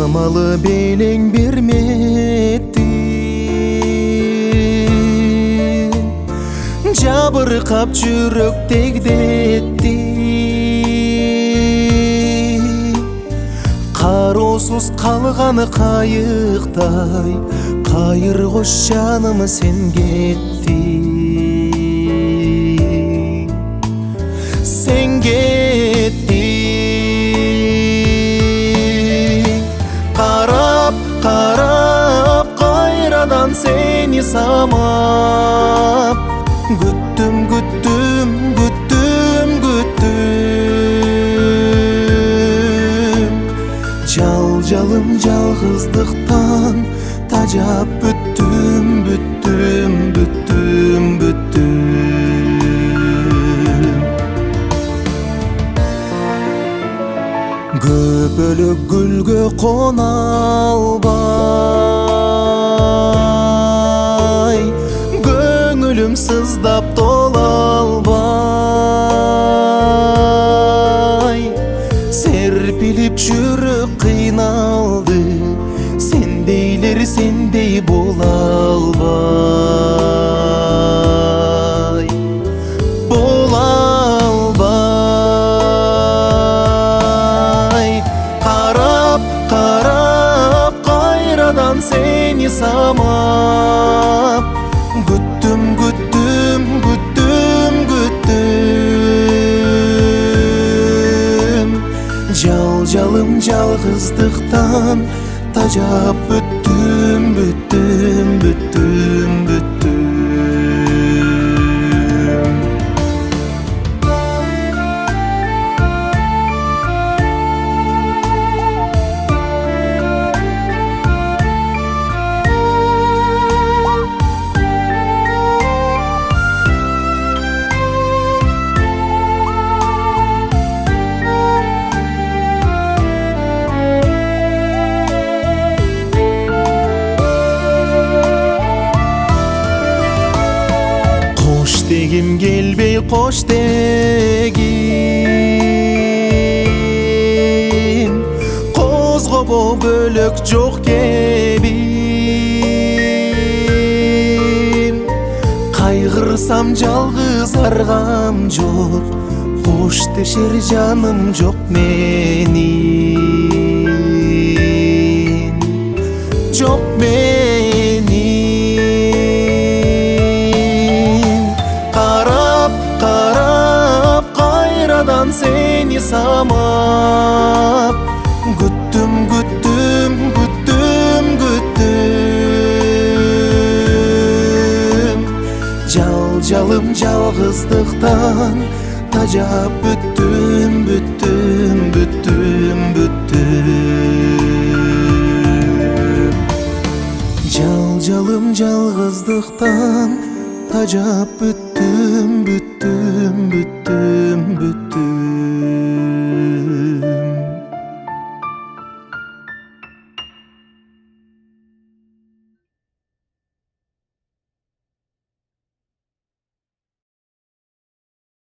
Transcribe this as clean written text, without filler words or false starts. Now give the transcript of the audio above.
шамалы белең берметтин, жабыркап жүрөк тегдетти. Кароосуз калган кайыктай, кайыр кош жаным сен кеттиң, сен кеттиң. Карап, карап, кайрадан сени самап, күттүм, күттүм, күттүм, күттүм. Жалым жалгыздыктан тажап бүттүм, бүттүм, бүттүм, бүттүм. Көпөлөк гүлгө кона албай, көңүлүм сыздап тола албай. Серпилип жүрөк кыйналды, сендейлер сендей бола албай, бола албай. Карап, карап, кайрадан сени самап, күттүм, күттүм, күттүм, күттүм. Жалым жалгыздыктан тажап бүттүм, бүттүм, бүттүм, бүттүм. Дегим келбей кош дегим, козгобо бөлөк жок кебим. Кайгырсам жалгыз аргам жок, кош дешер жаным жок менин, жок менин. Карап, кайрадан сени самап, күттүм, күттүм, күттүм, күттүм. Жалым жалгыздыктан тажап бүттүм, бүттүм, бүттүм, бүттүм. Жалым жалгыздыктан тажап бүттүм.